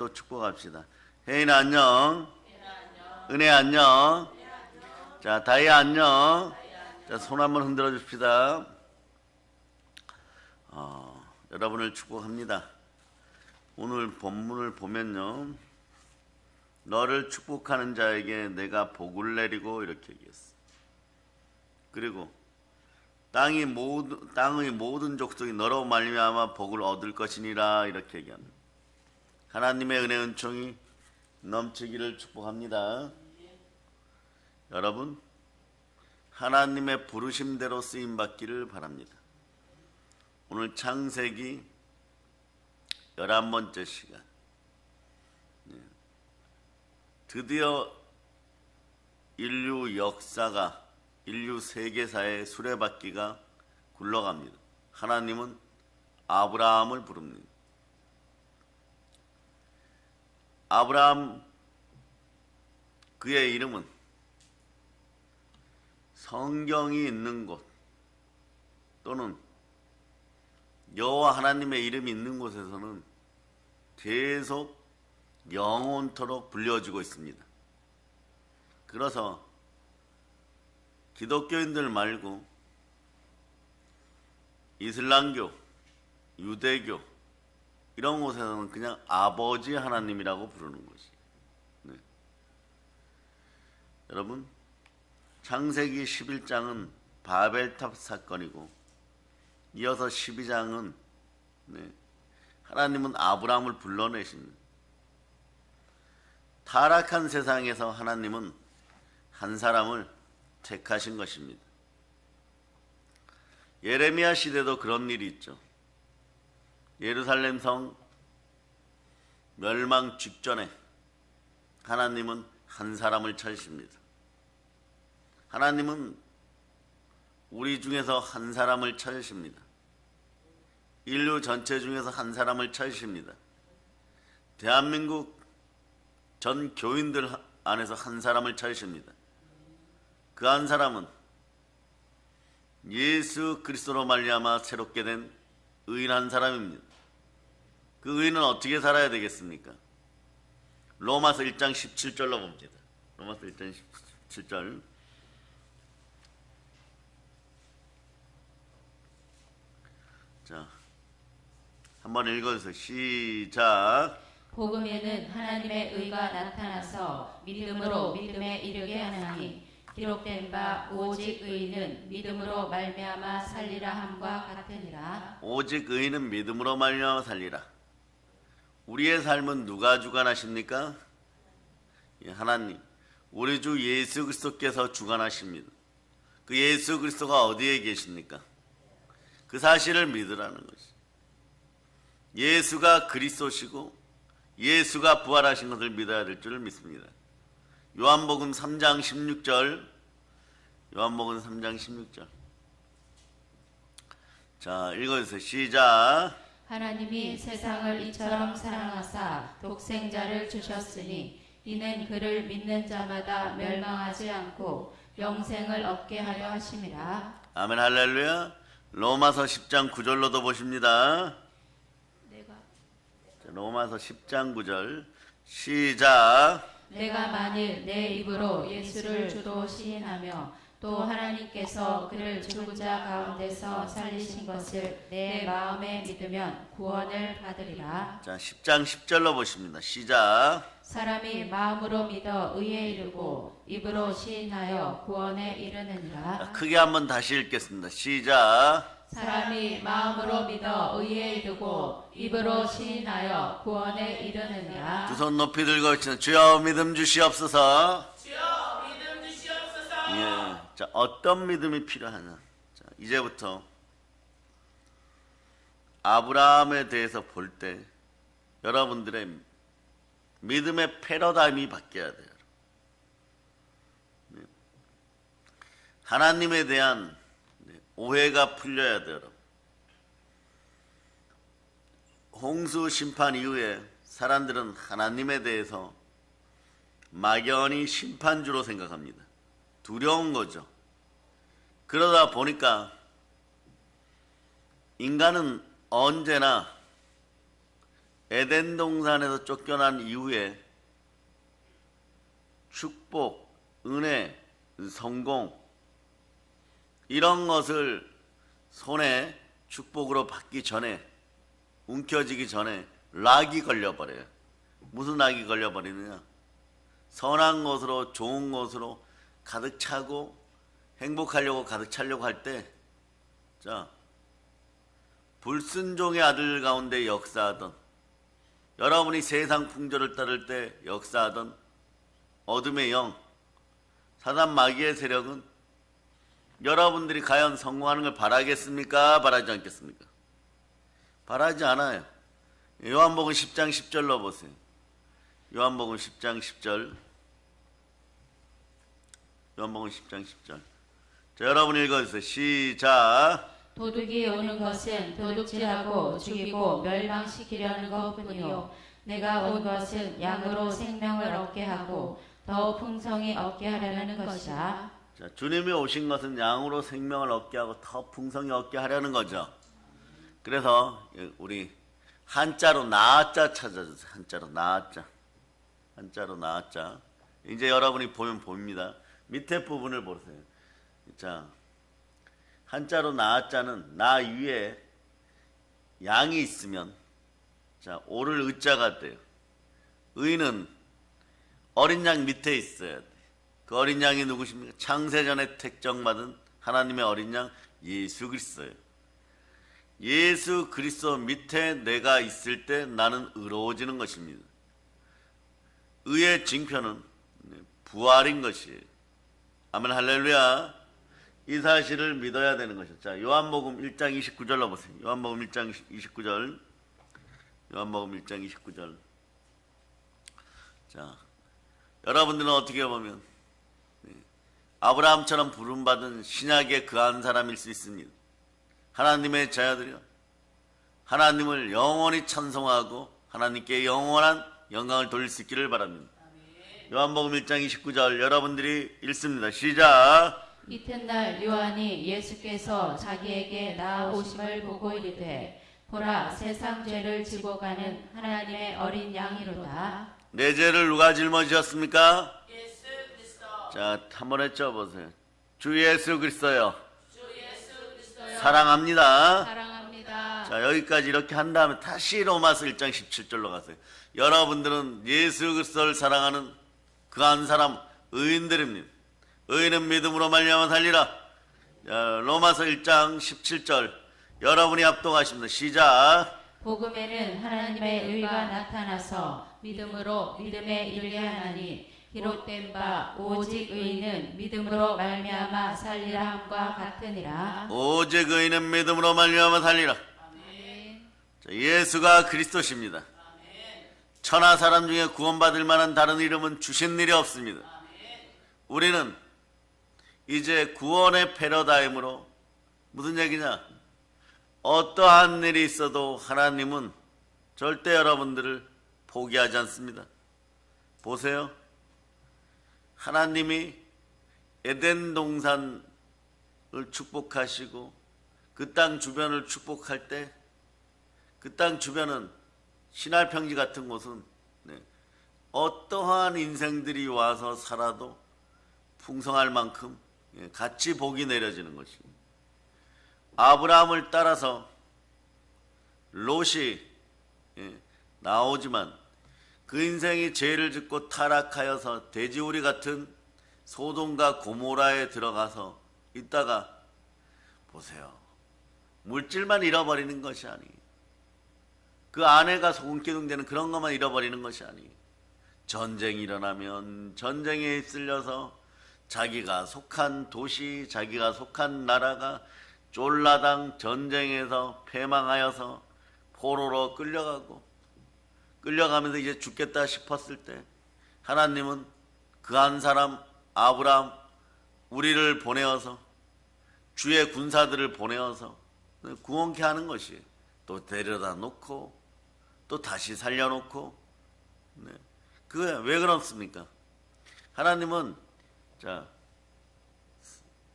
또 축복합시다. 혜인아 안녕. 은혜 안녕. 자, 다이아 안녕. 자, 손 한번 흔들어 줍시다. 여러분을 축복합니다. 오늘 본문을 보면요, 너를 축복하는 자에게 내가 복을 내리고 이렇게 얘기했어. 그리고 땅의 모든 족속이 너로 말미암아 복을 얻을 것이니라 이렇게 얘기합니다. 하나님의 은혜 은총이 넘치기를 축복합니다. 여러분, 하나님의 부르심대로 쓰임 받기를 바랍니다. 오늘 창세기 11번째 시간, 드디어 인류 역사가, 인류 세계사의 수레바퀴가 굴러갑니다. 하나님은 아브라함을 부릅니다. 아브라함, 그의 이름은 성경이 있는 곳 또는 여호와 하나님의 이름이 있는 곳에서는 계속 영원토록 불려지고 있습니다. 그래서 기독교인들 말고 이슬람교, 유대교 이런 곳에서는 그냥 아버지 하나님이라고 부르는 것이. 네. 여러분, 창세기 11장은 바벨탑 사건이고 이어서 12장은 하나님은 아브라함을 불러내십니다. 타락한 세상에서 하나님은 한 사람을 택하신 것입니다. 예레미야 시대도 그런 일이 있죠. 예루살렘 성 멸망 직전에 하나님은 한 사람을 찾으십니다. 하나님은 우리 중에서 한 사람을 찾으십니다. 인류 전체 중에서 한 사람을 찾으십니다. 대한민국 전 교인들 안에서 한 사람을 찾으십니다. 그 한 사람은 예수 그리스도로 말미암아 새롭게 된 의인 한 사람입니다. 그 의인은 어떻게 살아야 되겠습니까? 로마서 1장 17절로 봅니다. 로마서 1장 17절. 자, 한번 읽어주세요. 시작. 복음에는 하나님의 의가 나타나서 믿음으로 믿음에 이르게 하나니 기록된 바 오직 의인은 믿음으로 말미암아 살리라 함과 같으니라. 오직 의인은 믿음으로 말미암아 살리라. 우리의 삶은 누가 주관하십니까? 하나님. 우리 주 예수 그리스도께서 주관하십니다. 그 예수 그리스도가 어디에 계십니까? 그 사실을 믿으라는 것이. 예수가 그리스도시고 예수가 부활하신 것을 믿어야 될 줄을 믿습니다. 요한복음 3장 16절. 요한복음 3장 16절. 자, 읽어주세요. 시작. 하나님이 세상을 이처럼 사랑하사 독생자를 주셨으니 이는 그를 믿는 자마다 멸망하지 않고 영생을 얻게 하려 하심이라. 아멘. 할렐루야. 로마서 10장 9절로도 보십니다. 자, 로마서 10장 9절. 시작. 내가 만일 내 입으로 예수를 주로 시인하며 또 하나님께서 그를 죽은 자 가운데서 살리신 것을 내 마음에 믿으면 구원을 받으리라. 자, 10장 10절로 보십니다. 시작. 사람이 마음으로 믿어 의에 이르고 입으로 시인하여 구원에 이르느니라. 자, 크게 한번 다시 읽겠습니다. 시작. 사람이 마음으로 믿어 의에 이르고 입으로 시인하여 구원에 이르느니라. 두 손 높이 들고 외치는 주여 믿음 주시옵소서. 주여 믿음 주시옵소서. 예. 자, 어떤 믿음이 필요하냐? 자, 이제부터 아브라함에 대해서 볼 때 여러분들의 믿음의 패러다임이 바뀌어야 돼요. 하나님에 대한 오해가 풀려야 돼요. 홍수 심판 이후에 사람들은 하나님에 대해서 막연히 심판주로 생각합니다. 두려운 거죠. 그러다 보니까 인간은 언제나 에덴 동산에서 쫓겨난 이후에 축복, 은혜, 성공 이런 것을 손에 축복으로 받기 전에 움켜쥐기 전에 락이 걸려버려요. 무슨 락이 걸려버리느냐? 선한 것으로 좋은 것으로 가득 차고 행복하려고 가득 차려고 할 때 자, 불순종의 아들 가운데 역사하던 여러분이 세상 풍조를 따를 때 역사하던 어둠의 영, 사단 마귀의 세력은 여러분들이 과연 성공하는 걸 바라겠습니까? 바라지 않겠습니까? 바라지 않아요. 요한복음 10장 10절로 보세요. 요한복음 10장 10절. 요한복음 10장 10절. 자, 여러분 읽어주세요. 시작. 도둑이 오는 것은 도둑질하고 죽이고 멸망시키려는 것뿐이요 내가 온 것은 양으로 생명을 얻게 하고 더 풍성히 얻게 하려는 것이라. 자, 주님이 오신 것은 양으로 생명을 얻게 하고 더 풍성히 얻게 하려는 거죠. 그래서 우리 한자로 나자 찾아주세요. 한자로 나자. 한자로 나자. 이제 여러분이 보면 보입니다. 밑에 부분을 보세요. 자, 한자로 나자는 나 위에 양이 있으면 자, 오를 의자가 돼요. 의는 어린 양 밑에 있어야 돼. 그 어린 양이 누구십니까? 창세전에 택정받은 하나님의 어린 양 예수 그리스도예요. 예수 그리스도 밑에 내가 있을 때 나는 의로워지는 것입니다. 의의 징표는 부활인 것이에요. 아멘 할렐루야. 이 사실을 믿어야 되는 것이죠. 자, 요한복음 1장 29절로 보세요. 요한복음 1장 29절. 요한복음 1장 29절. 자, 여러분들은 어떻게 보면 아브라함처럼 부름받은 신약의 그 한 사람일 수 있습니다. 하나님의 자녀들이요, 하나님을 영원히 찬송하고 하나님께 영원한 영광을 돌릴 수 있기를 바랍니다. 요한복음 1장 29절 여러분들이 읽습니다. 시작. 이튿날 요한이 예수께서 자기에게 나아오심을 보고 이르되 보라 세상 죄를 지고 가는 하나님의 어린 양이로다. 내 죄를 누가 짊어지셨습니까? 예수 그리스도. 자, 한번 해쳐보세요. 주 예수 그리스도요. 주 예수 그리스도여. 사랑합니다. 사랑합니다. 자, 여기까지 이렇게 한 다음에 다시 로마서 1장 17절로 가세요. 여러분들은 예수 그리스도를 사랑하는 그 한 사람 의인들입니다. 의인은 믿음으로 말미암아 살리라. 자, 로마서 1장 17절 여러분이 합독하십니다. 시작. 복음에는 하나님의 의가 나타나서 믿음으로 믿음에 이르게 하나니 기록된 바 오직 의인은 믿음으로 말미암아 살리라 함과 같으니라. 오직 의인은 믿음으로 말미암아 살리라. 자, 예수가 그리스도십니다. 천하 사람 중에 구원받을 만한 다른 이름은 주신 일이 없습니다. 우리는 이제 구원의 패러다임으로 무슨 얘기냐? 어떠한 일이 있어도 하나님은 절대 여러분들을 포기하지 않습니다. 보세요. 하나님이 에덴 동산을 축복하시고 그 땅 주변을 축복할 때 그 땅 주변은 신할 평지 같은 곳은 어떠한 인생들이 와서 살아도 풍성할 만큼 같이 복이 내려지는 것입니다. 아브라함을 따라서 롯이 나오지만 그 인생이 죄를 짓고 타락하여서 돼지우리 같은 소돔과 고모라에 들어가서 있다가 보세요. 물질만 잃어버리는 것이 아니에요. 그 아내가 소금기둥되는 그런 것만 잃어버리는 것이 아니에요. 전쟁이 일어나면 전쟁에 휩쓸려서 자기가 속한 도시, 자기가 속한 나라가 쫄라당 전쟁에서 패망하여서 포로로 끌려가면서 이제 죽겠다 싶었을 때 하나님은 그 한 사람 아브라함 우리를 보내어서 주의 군사들을 보내어서 구원케 하는 것이에요. 또 데려다 놓고 또 다시 살려놓고 그게 왜 그렇습니까? 하나님은 자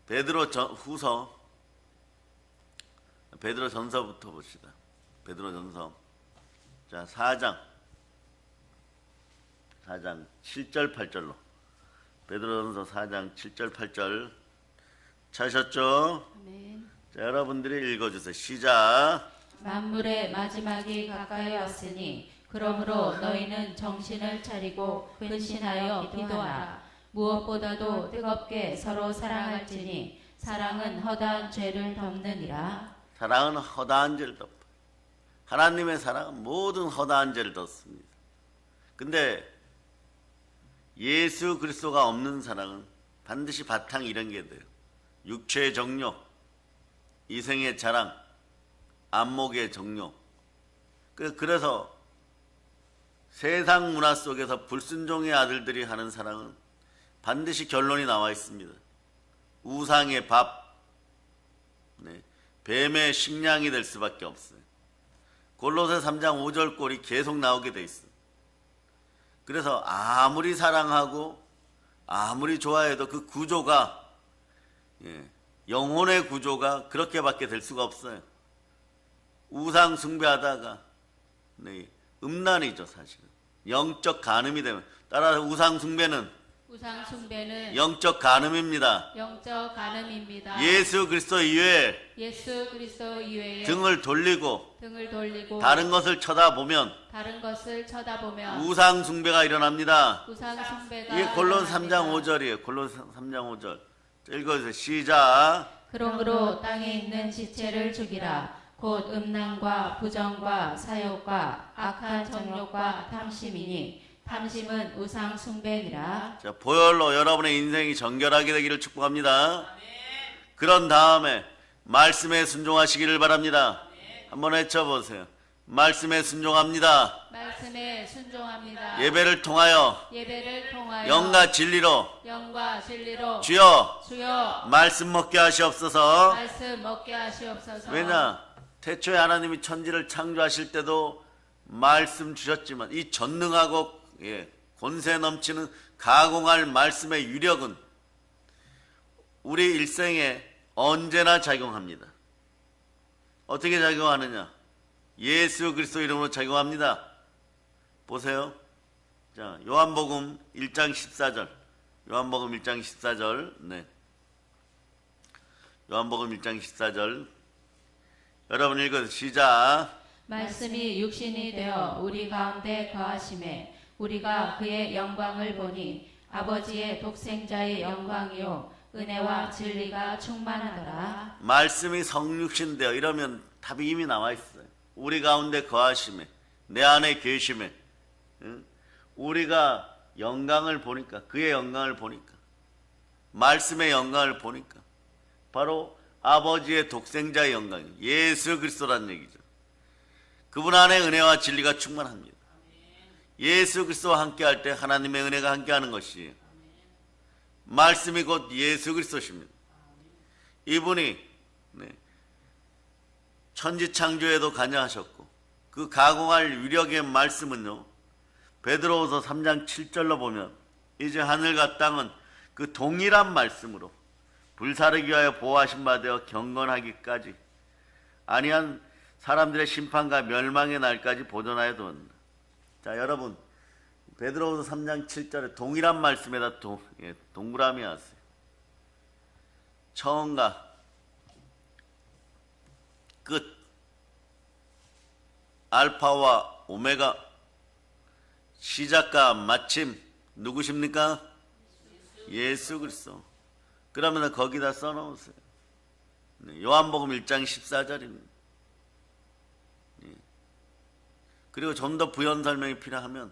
베드로 전서부터 봅시다. 베드로 전서 자, 4장 7절 8절로 베드로전서 4장 7절 8절 찾으셨죠? 아멘. 자, 여러분들이 읽어주세요. 시작. 만물의 마지막이 가까이 왔으니 그러므로 너희는 정신을 차리고 근신하여 기도하라. 무엇보다도 뜨겁게 서로 사랑할지니 사랑은 허다한 죄를 덮느니라. 사랑은 허다한 죄를 덮어. 하나님의 사랑은 모든 허다한 죄를 덮습니다. 근데 예수 그리스도가 없는 사랑은 반드시 바탕 이런 게 돼요. 육체의 정욕, 이생의 자랑, 안목의 정욕. 그래서 세상 문화 속에서 불순종의 아들들이 하는 사랑은 반드시 결론이 나와 있습니다. 우상의 밥, 뱀의 식량이 될 수밖에 없어요. 골로새 3장 5절 꼴이 계속 나오게 돼 있어요. 그래서 아무리 사랑하고 아무리 좋아해도 그 구조가 영혼의 구조가 그렇게밖에 될 수가 없어요. 우상 숭배하다가 음란이죠, 사실은. 영적 간음이 되면, 따라서 우상 숭배는 영적 간음입니다. 영적 간음입니다. 예수 그리스도 이외에 예수 그리스도 이외에 등을 돌리고 다른 것을 쳐다보면 우상 숭배가 일어납니다. 우상 숭배가 이게 골로새 3장 5절이에요. 골로새 3장 5절. 읽어주세요. 시작. 그러므로 땅에 있는 지체를 죽이라. 곧 음란과 부정과 사욕과 악한 정욕과 탐심이니 탐심은 우상 숭배니라. 자, 보혈로 여러분의 인생이 정결하게 되기를 축복합니다. 그런 다음에 말씀에 순종하시기를 바랍니다. 한번 외쳐보세요. 말씀에 순종합니다. 말씀에 순종합니다. 예배를 통하여 영과 진리로 주여 말씀 먹게 하시옵소서. 말씀 먹게 하시옵소서. 왜냐? 태초에 하나님이 천지를 창조하실 때도 말씀 주셨지만 이 전능하고 권세 넘치는 가공할 말씀의 유력은 우리 일생에 언제나 작용합니다. 어떻게 작용하느냐? 예수 그리스도 이름으로 작용합니다. 보세요. 자, 요한복음 1장 14절. 요한복음 1장 14절. 네. 요한복음 1장 14절. 여러분 읽어서 시작. 말씀이 육신이 되어 우리 가운데 거하심에 우리가 그의 영광을 보니 아버지의 독생자의 영광이요 은혜와 진리가 충만하더라. 말씀이 성육신 되어 이러면 답이 이미 나와 있어요. 우리 가운데 거하심에 내 안에 계심에 우리가 영광을 보니까 그의 영광을 보니까 말씀의 영광을 보니까 바로 아버지의 독생자의 영광 예수 그리스도라는 얘기죠. 그분 안에 은혜와 진리가 충만합니다. 예수 그리스도와 함께할 때 하나님의 은혜가 함께하는 것이에요. 말씀이 곧 예수 그리스도십니다. 이분이 천지 창조에도 관여하셨고 그 가공할 위력의 말씀은요, 베드로후서 3장 7절로 보면 이제 하늘과 땅은 그 동일한 말씀으로 불사르기 위하여 보호하신 바 되어 경건하기까지 아니한 사람들의 심판과 멸망의 날까지 보존하여 두었다. 자, 여러분 베드로후서 3장 7절에 동일한 말씀에다 동그라미 하세요. 처음과 끝, 알파와 오메가, 시작과 마침 누구십니까? 예수 그리스도. 그러면 거기다 써놓으세요. 요한복음 1장 14절입니다. 그리고 좀 더 부연 설명이 필요하면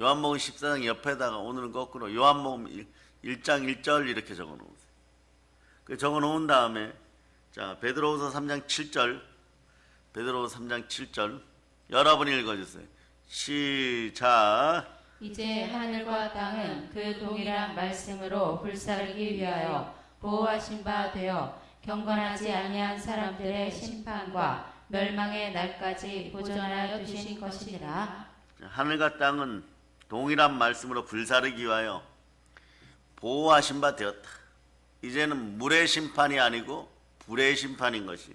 요한복음 14장 옆에다가 오늘은 거꾸로 요한복음 1장 1절 이렇게 적어놓으세요. 그 적어놓은 다음에 자, 베드로후서 3장 7절, 베드로후서 3장 7절 여러분이 읽어주세요. 시작. 이제 하늘과 땅은 그 동일한 말씀으로 불사르기 위하여 보호하신 바 되어 경건하지 아니한 사람들의 심판과 멸망의 날까지 보존하여 두신 것이니라. 하늘과 땅은 동일한 말씀으로 불사르기 위하여 보호하신 바 되었다. 이제는 물의 심판이 아니고 불의 심판인 것이.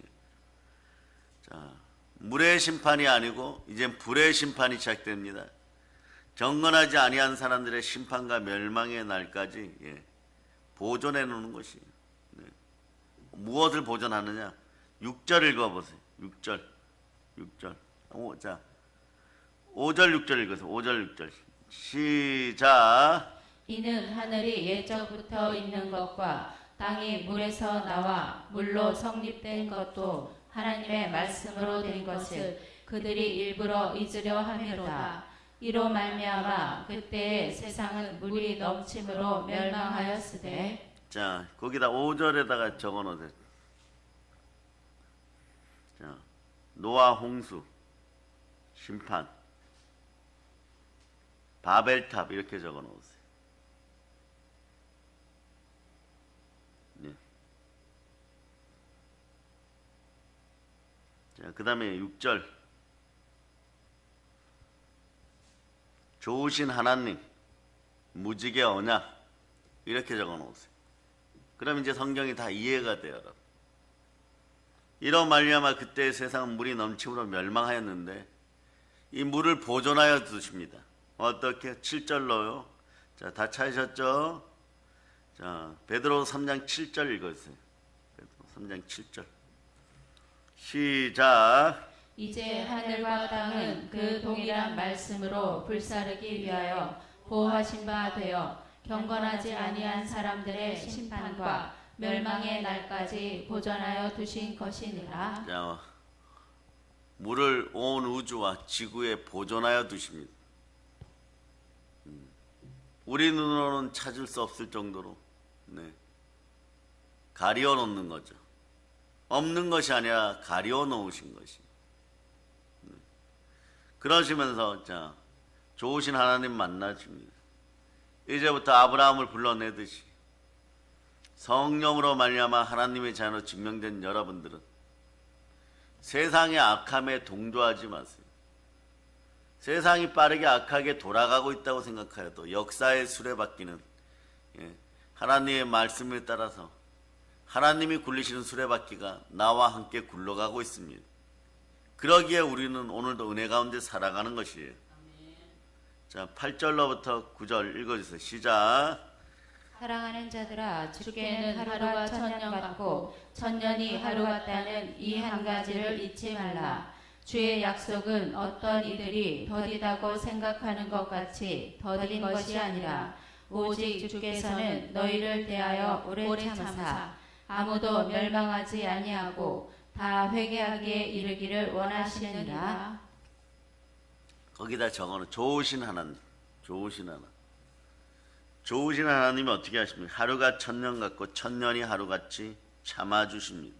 자, 물의 심판이 아니고 이젠 불의 심판이 시작됩니다. 경건하지 아니한 사람들의 심판과 멸망의 날까지 보존해 놓는 것이에요. 네. 무엇을 보존하느냐? 6절 읽어보세요. 6절. 자, 5절 6절 읽으세요. 5절 6절 시작. 이는 하늘이 예적부터 있는 것과 땅이 물에서 나와 물로 성립된 것도 하나님의 말씀으로 된 것을 그들이 일부러 잊으려 함이로다. 이로 말미암아 그때의 세상은 물이 넘침으로 멸망하였으되. 자, 거기다 5절에다가 적어놓으세요. 자, 노아 홍수, 심판, 바벨탑 이렇게 적어놓으세요. 네. 자, 그 다음에 6절. 좋으신 하나님, 무지개 언약 이렇게 적어놓으세요. 그럼 이제 성경이 다 이해가 돼요. 여러분. 이런 말미암아 그때의 세상은 물이 넘침으로 멸망하였는데 이 물을 보존하여 두십니다. 어떻게? 7절로요. 자, 다 찾으셨죠? 자, 베드로 3장 7절 읽어주세요. 베드로 3장 7절 시작. 이제 하늘과 땅은 그 동일한 말씀으로 불사르기 위하여 보호하신 바 되어 경건하지 아니한 사람들의 심판과 멸망의 날까지 보존하여 두신 것이니라. 자, 물을 온 우주와 지구에 보존하여 두십니다. 우리 눈으로는 찾을 수 없을 정도로 가리워 놓는 거죠. 없는 것이 아니라 가리워 놓으신 것이. 그러시면서 자, 좋으신 하나님 만나십니다. 이제부터 아브라함을 불러내듯이 성령으로 말미암아 하나님의 자녀로 증명된 여러분들은 세상의 악함에 동조하지 마세요. 세상이 빠르게 악하게 돌아가고 있다고 생각하여도 역사의 수레바퀴는 하나님의 말씀에 따라서 하나님이 굴리시는 수레바퀴가 나와 함께 굴러가고 있습니다. 그러기에 우리는 오늘도 은혜 가운데 살아가는 것이에요. 자, 8절로부터 9절 읽어주세요. 시작. 사랑하는 자들아, 주께는 하루가 천년 같고 천년이 하루 같다는 이 한 가지를 잊지 말라. 주의 약속은 어떤 이들이 더디다고 생각하는 것 같이 더딘 것이 아니라 오직 주께서는 너희를 대하여 오래 참으사 아무도 멸망하지 아니하고 다 회개하기에 이르기를 원하시느니라. 거기다 적어놓은 좋으신 하나님, 좋으신 하나님. 좋으신 하나님이 어떻게 하십니까? 하루가 천년 같고 천년이 하루같이 참아주십니다.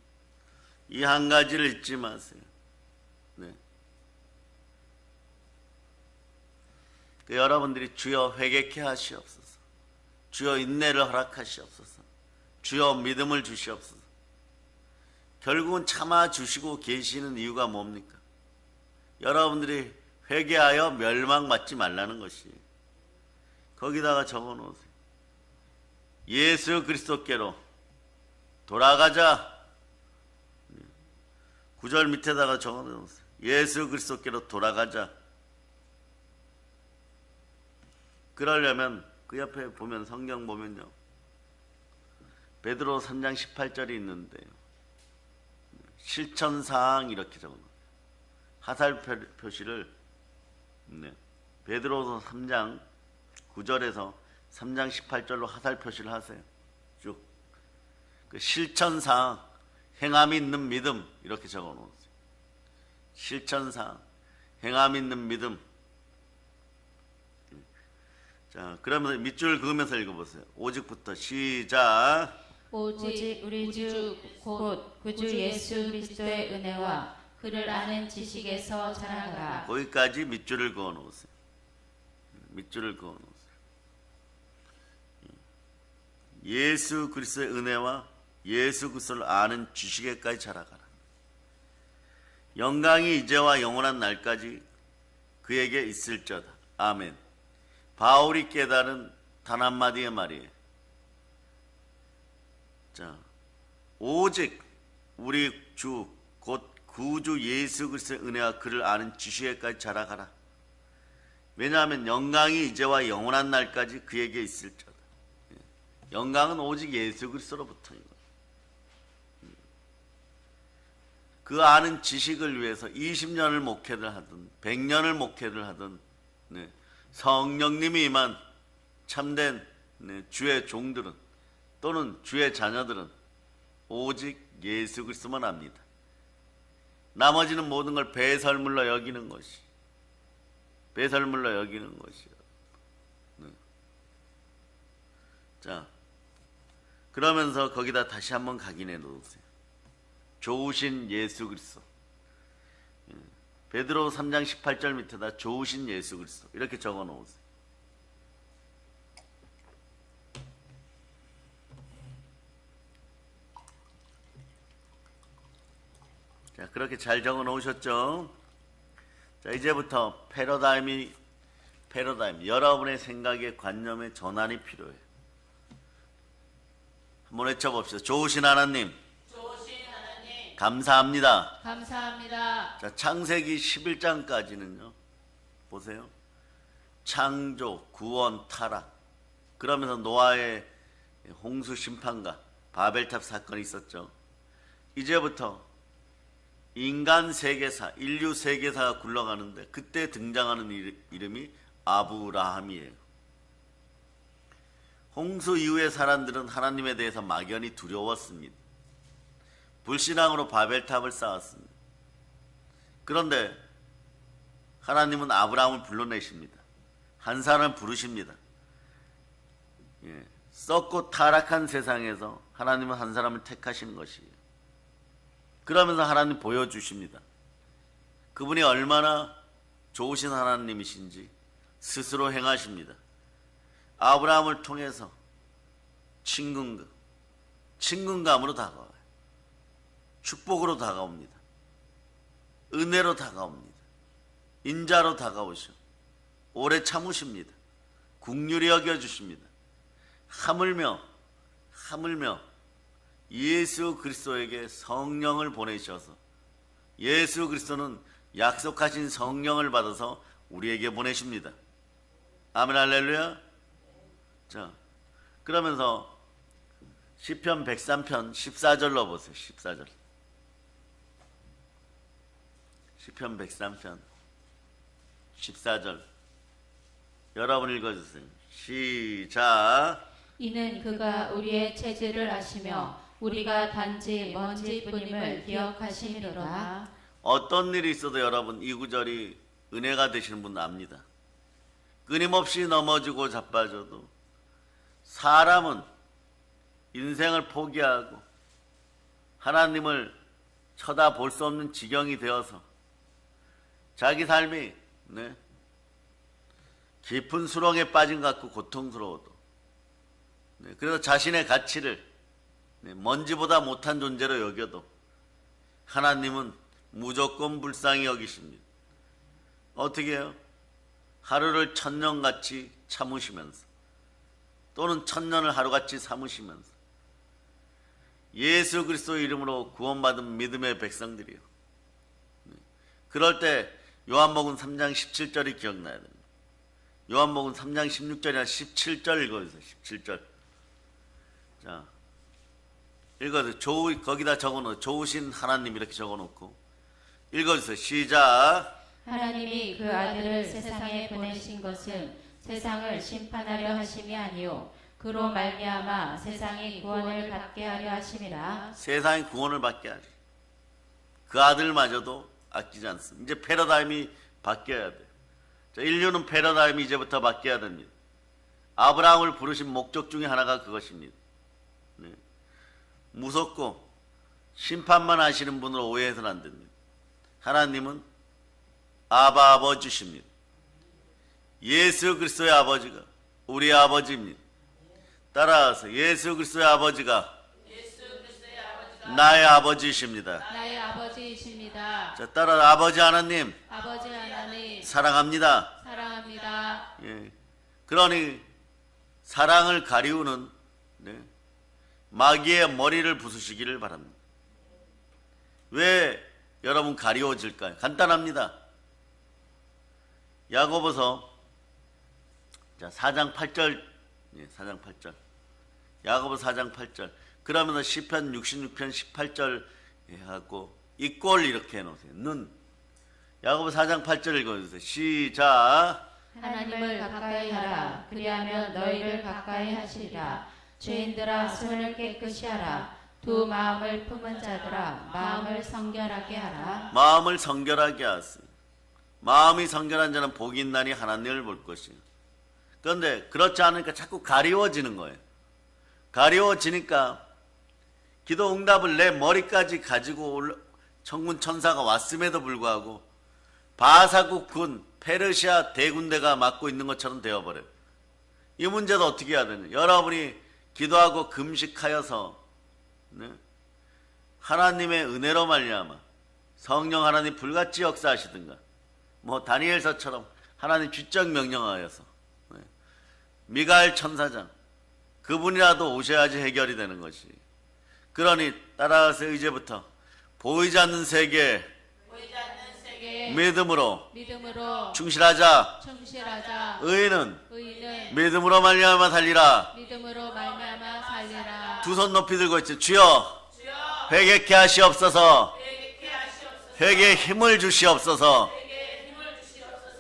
이 한 가지를 잊지 마세요. 네. 여러분들이 주여 회개케 하시옵소서. 주여 인내를 허락하시옵소서. 주여 믿음을 주시옵소서. 결국은 참아주시고 계시는 이유가 뭡니까? 여러분들이 회개하여 멸망받지 말라는 것이에요. 거기다가 적어놓으세요. 예수 그리스도께로 돌아가자. 9절 밑에다가 적어놓으세요. 예수 그리스도께로 돌아가자. 그러려면 그 옆에 보면 성경 보면요. 베드로 3장 18절이 있는데요. 실천사항 이렇게 적어놓어요. 하살표시를 베드로서 3장 9절에서 3장 18절로 하살표시를 하세요. 쭉. 그 실천사항, 행함이 있는 믿음 이렇게 적어놓으세요. 실천사항, 행함이 있는 믿음. 자, 그러면 밑줄 그으면서 읽어보세요. 오직부터 시작. 오직 우리 주 곧 구주 예수 그리스도의 은혜와 그를 아는 지식에서 자라가라. 거기까지 밑줄을 그어 놓으세요. 밑줄을 그어 놓으세요. 예수 그리스도의 은혜와 예수 그리스도를 아는 지식에까지 자라가라. 영광이 이제와 영원한 날까지 그에게 있을저다. 아멘. 바울이 깨달은 단 한마디의 말이에요. 자, 오직 우리 주 곧 구주 예수 그리스도의 은혜와 그를 아는 지식에까지 자라가라. 왜냐하면 영광이 이제와 영원한 날까지 그에게 있을지어다. 영광은 오직 예수 그리스도로부터인 거예요. 그 아는 지식을 위해서 20년을 목회를 하든 100년을 목회를 하든 성령님이 임한 참된 주의 종들은 또는 주의 자녀들은 오직 예수 그리스도만 압니다. 나머지는 모든 걸 배설물로 여기는 것이 배설물로 여기는 것이요. 자, 그러면서 거기다 다시 한번 각인해 놓으세요. 좋으신 예수 그리스도. 베드로 3장 18절 밑에다 좋으신 예수 그리스도 이렇게 적어 놓으세요. 자, 그렇게 잘 적어 놓으셨죠? 자, 이제부터 패러다임, 여러분의 생각의 관념의 전환이 필요해요. 한번 외쳐봅시다. 좋으신 하나님, 감사합니다. 감사합니다. 자, 창세기 11장까지는요. 보세요. 창조, 구원, 타락. 그러면서 노아의 홍수 심판과 바벨탑 사건이 있었죠. 이제부터 인간 세계사, 인류 세계사가 굴러가는데 그때 등장하는 이름이 아브라함이에요. 홍수 이후의 사람들은 하나님에 대해서 막연히 두려웠습니다. 불신앙으로 바벨탑을 쌓았습니다. 그런데 하나님은 아브라함을 불러내십니다. 한 사람을 부르십니다. 썩고 타락한 세상에서 하나님은 한 사람을 택하시는 것이에요. 그러면서 하나님 보여주십니다. 그분이 얼마나 좋으신 하나님이신지 스스로 행하십니다. 아브라함을 통해서 친근감으로 다가와요. 축복으로 다가옵니다. 은혜로 다가옵니다. 인자로 다가오셔 오래 참으십니다. 긍휼히 여겨주십니다. 하물며 예수 그리스도에게 성령을 보내셔서 예수 그리스도는 약속하신 성령을 받아서 우리에게 보내십니다. 아멘 할렐루야. 자, 그러면서 시편 103편 14절로 보세요. 14절. 시편 103편 14절. 여러분 읽어주세요. 시작. 이는 그가 우리의 체질을 아시며 우리가 단지 먼지뿐임을 기억하심이로다. 어떤 일이 있어도 여러분 이 구절이 은혜가 되시는 분 압니다. 끊임없이 넘어지고 자빠져도 사람은 인생을 포기하고 하나님을 쳐다볼 수 없는 지경이 되어서 자기 삶이 깊은 수렁에 빠진 것 같고 고통스러워도 그래서 자신의 가치를 먼지보다 못한 존재로 여겨도 하나님은 무조건 불쌍히 여기십니다. 어떻게 해요? 하루를 천년같이 참으시면서 또는 천년을 하루같이 삼으시면서 예수 그리스도 이름으로 구원받은 믿음의 백성들이요. 그럴 때 요한복음 3장 17절이 기억나야 됩니다. 요한복음 3장 16절이나 17절 읽어주세요. 17절. 자, 읽어주세요. 거기다 적어놓고 좋으신 하나님 이렇게 적어놓고 읽어주세요. 시작. 하나님이 그 아들을 세상에 보내신 것은 세상을 심판하려 하심이 아니요 그로 말미암아 세상이 구원을 받게 하려 하심이라. 세상이 구원을 받게 하리. 그 아들마저도 아끼지 않습니다. 이제 패러다임이 바뀌어야 돼요. 자, 인류는 패러다임이 이제부터 바뀌어야 됩니다. 아브라함을 부르신 목적 중에 하나가 그것입니다. 무섭고 심판만 하시는 분으로 오해해서는 안 됩니다. 하나님은 아바 아버지십니다. 예수 그리스도의 아버지가 우리의 아버지입니다. 따라서 예수 그리스도의 아버지가 나의 아버지이십니다. 나의 아버지이십니다. 자, 따라 아버지 하나님 아버지 하나님 사랑합니다. 사랑합니다. 예. 그러니 사랑을 가리우는 마귀의 머리를 부수시기를 바랍니다. 왜 여러분 가리워질까요? 간단합니다. 야고보서 4장 8절, 4장 8절. 야고보 4장 8절. 그러면서 시편 66편 18절 하고 이꼴 이렇게 해놓으세요. 눈. 야고보 4장 8절 읽어주세요. 시작. 하나님을 가까이 하라. 그리하면 너희를 가까이 하시리라. 죄인들아 손을 깨끗이 하라. 두 마음을 품은 자들아 마음을 성결하게 하라. 마음을 성결하게 하세요. 마음이 성결한 자는 복이 있나니 하나님을 볼 것이요. 그런데 그렇지 않으니까 자꾸 가리워지는 거예요. 가리워지니까 기도 응답을 내 머리까지 가지고 천군 천사가 왔음에도 불구하고 바사국 군 페르시아 대군대가 맡고 있는 것처럼 되어버려요. 이 문제도 어떻게 해야 되냐. 여러분이 기도하고 금식하여서 하나님의 은혜로 말미암아 성령 하나님 불같이 역사하시든가 뭐 다니엘서처럼 하나님 지적 명령하여서 미가엘 천사장 그분이라도 오셔야지 해결이 되는 것이. 그러니 따라서 이제부터 보이지 않는 세계 믿음으로 충실하자. 의인은 믿음으로 말미암아 살리라. 두 손 높이 들고 있지. 주여 회개케 하시옵소서. 회개에 힘을 주시옵소서.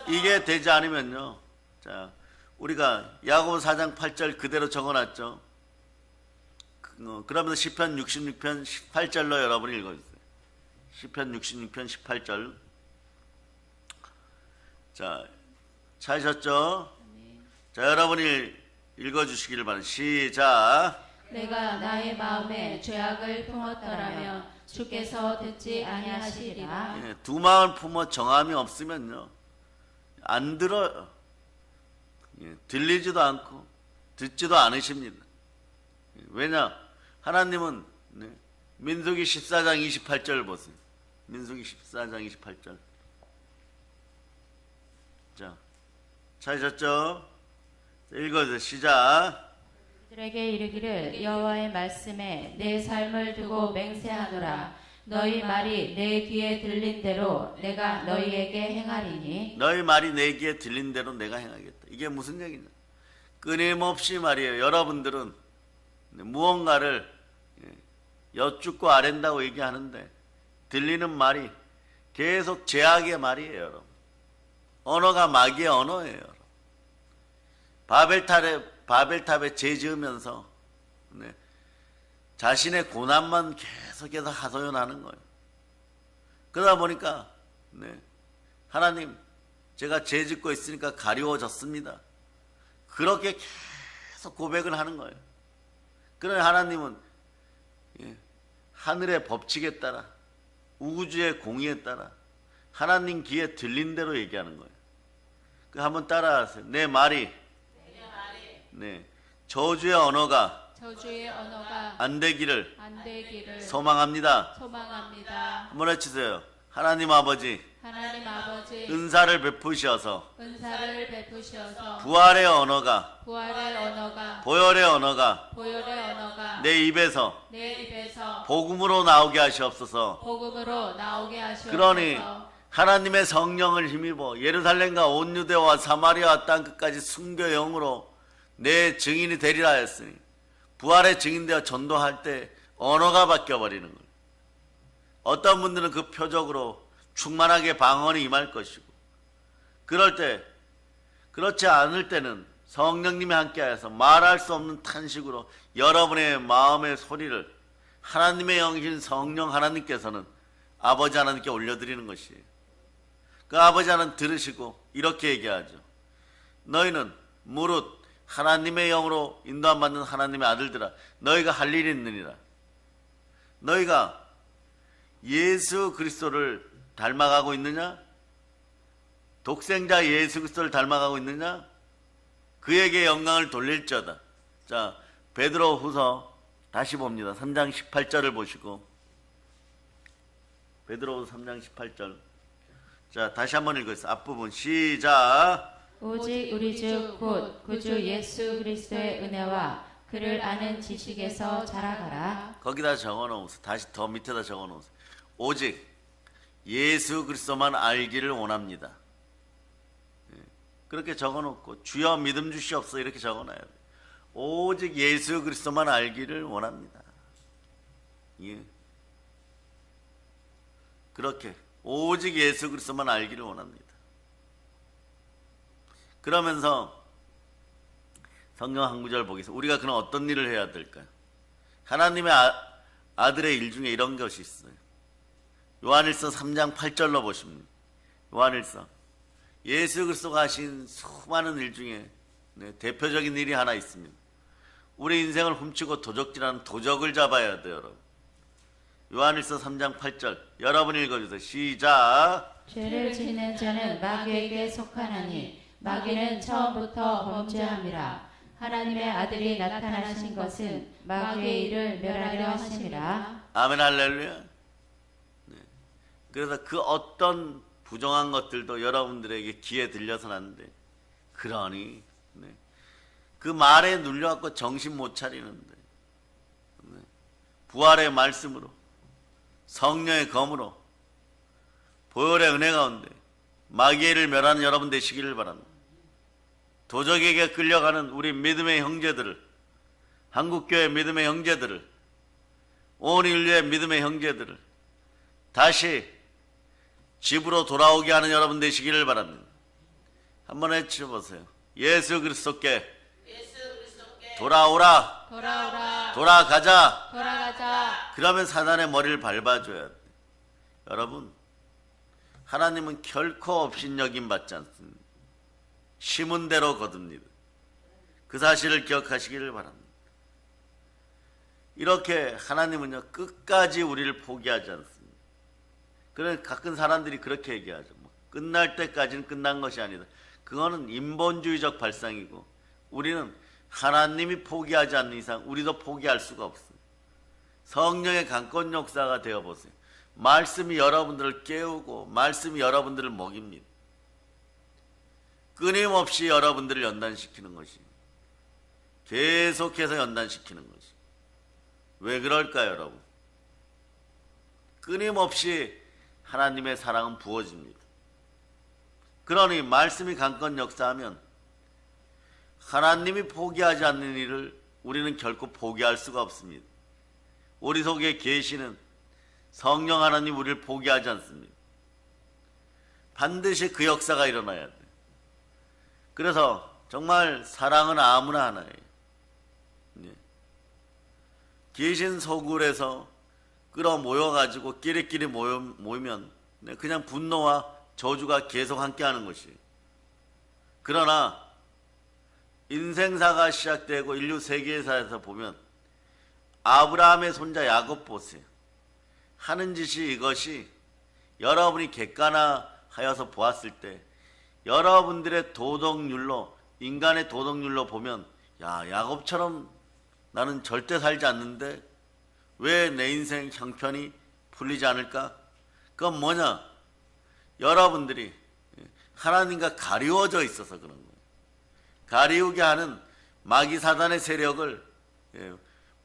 이게 되지 않으면요. 자, 우리가 야고보 4장 8절 그대로 적어놨죠. 그러면서 시편 66편 18절로 여러분이 읽어주세요. 시편 66편 18절. 자, 찾으셨죠? 자, 여러분이 읽어주시기를 바랍니다. 시작. 내가 나의 마음에 죄악을 품었더라면 주께서 듣지 아니하시리라. 두 마음을 품어 정함이 없으면요 안 들어요. 들리지도 않고 듣지도 않으십니다. 왜냐? 하나님은 민수기 14장 28절 보세요. 민수기 14장 28절. 자, 찾으셨죠? 읽어주세요. 시작. 그들에게 이르기를 여호와의 말씀에 내 삶을 두고 맹세하노라. 너희 말이 내 귀에 들린 대로 내가 너희에게 행하리니. 너희 말이 내 귀에 들린 대로 내가 행하겠다. 이게 무슨 얘기냐? 끊임없이 말이에요. 여러분들은 무언가를 여쭙고 아랜다고 얘기하는데 들리는 말이 계속 죄악의 말이에요. 여러분. 언어가 마귀의 언어예요. 여러분. 바벨탑에 죄 지으면서 자신의 고난만 계속해서 하소연하는 거예요. 그러다 보니까 하나님 제가 죄 짓고 있으니까 가리워졌습니다. 그렇게 계속 고백을 하는 거예요. 그러나 하나님은 하늘의 법칙에 따라 우주의 공의에 따라 하나님 귀에 들린 대로 얘기하는 거예요. 그 한번 따라하세요. 내 말이 저주의 언어가 안 되기를 소망합니다. 한번 해주세요. 하나님 아버지 은사를 베푸셔서 부활의 언어가 보혈의 언어가 내 입에서 복음으로 나오게 하시옵소서. 그러니 하나님의 성령을 힘입어 예루살렘과 온 유대와 사마리아 땅끝까지 순교 영으로 내 증인이 되리라 했으니 부활의 증인되어 전도할 때 언어가 바뀌어버리는 거예요. 어떤 분들은 그 표적으로 충만하게 방언이 임할 것이고, 그럴 때 그렇지 않을 때는 성령님이 함께하여서 말할 수 없는 탄식으로 여러분의 마음의 소리를 하나님의 영이신 성령 하나님께서는 아버지 하나님께 올려드리는 것이에요. 그 아버지 하나님 들으시고 이렇게 얘기하죠. 너희는 무릇 하나님의 영으로 인도함 받는 하나님의 아들들아, 너희가 할 일이 있느니라. 너희가 예수 그리스도를 닮아가고 있느냐? 독생자 예수 그리스도를 닮아가고 있느냐? 그에게 영광을 돌릴지어다. 자, 베드로 후서 다시 봅니다. 3장 18절을 보시고, 베드로 후서 3장 18절. 자, 다시 한번 읽어주세요. 앞부분 시작. 오직 우리 주 곧 구주 예수 그리스도의 은혜와 그를 아는 지식에서 자라가라. 거기다 적어놓으세요. 다시 더 밑에다 적어놓으세요. 오직 예수 그리스도만 알기를 원합니다. 그렇게 적어놓고 주여 믿음 주시옵소서 이렇게 적어놔야 돼요. 오직 예수 그리스도만 알기를 원합니다. 예. 그렇게 오직 예수 그리스도만 알기를 원합니다. 그러면서 성경 한 구절 보겠습니다. 우리가 그럼 어떤 일을 해야 될까요? 하나님의 아들의 일 중에 이런 것이 있어요. 요한일서 3장 8절로 보십니다. 요한일서 예수 그리스도가 하신 수많은 일 중에 대표적인 일이 하나 있습니다. 우리 인생을 훔치고 도적질하는 도적을 잡아야 돼요, 여러분. 요한일서 3장 8절 여러분 읽어주세요. 시작. 죄를 짓는 자는 마귀에게 속하나니 마귀는 처음부터 범죄함이라. 하나님의 아들이 나타나신 것은 마귀의 일을 멸하려 하심이라. 아멘 할렐루야. 네. 그래서 그 어떤 부정한 것들도 여러분들에게 귀에 들려서는 안 돼. 그러니 그 말에 눌려갖고 정신 못 차리는데 부활의 말씀으로 성령의 검으로 보혈의 은혜 가운데 마귀를 멸하는 여러분 되시기를 바랍니다. 도적에게 끌려가는 우리 믿음의 형제들을, 한국교회 믿음의 형제들을, 온 인류의 믿음의 형제들을 다시 집으로 돌아오게 하는 여러분 되시기를 바랍니다. 한번 외쳐보세요. 예수 그리스도께 돌아오라. 돌아오라. 돌아가자. 돌아가자. 그러면 사단의 머리를 밟아줘야 돼. 여러분, 하나님은 결코 업신여김 받지 않습니다. 심은 대로 거둡니다. 그 사실을 기억하시기를 바랍니다. 이렇게 하나님은요 끝까지 우리를 포기하지 않습니다. 그래서 가끔 사람들이 그렇게 얘기하죠. 끝날 때까지는 끝난 것이 아니다. 그거는 인본주의적 발상이고 우리는 하나님이 포기하지 않는 이상 우리도 포기할 수가 없어요. 성령의 강권 역사가 되어보세요. 말씀이 여러분들을 깨우고 말씀이 여러분들을 먹입니다. 끊임없이 여러분들을 연단시키는 것이, 계속해서 연단시키는 것이. 왜 그럴까요, 여러분? 끊임없이 하나님의 사랑은 부어집니다. 그러니 말씀이 강권 역사하면 하나님이 포기하지 않는 일을 우리는 결코 포기할 수가 없습니다. 우리 속에 계시는 성령 하나님 우리를 포기하지 않습니다. 반드시 그 역사가 일어나야 돼요. 그래서 정말 사랑은 아무나 하나예요. 계신 소굴에서 끌어모여가지고 끼리끼리 모이면 그냥 분노와 저주가 계속 함께하는 것이에요. 그러나 인생사가 시작되고 인류 세계사에서 보면 아브라함의 손자 야곱 보세요. 하는 짓이 이것이 여러분이 객관화하여서 보았을 때 여러분들의 도덕률로, 인간의 도덕률로 보면 야, 야곱처럼 나는 절대 살지 않는데 왜 내 인생 형편이 풀리지 않을까? 그건 뭐냐? 여러분들이 하나님과 가리워져 있어서 그런 거예요. 가리우게 하는 마귀 사단의 세력을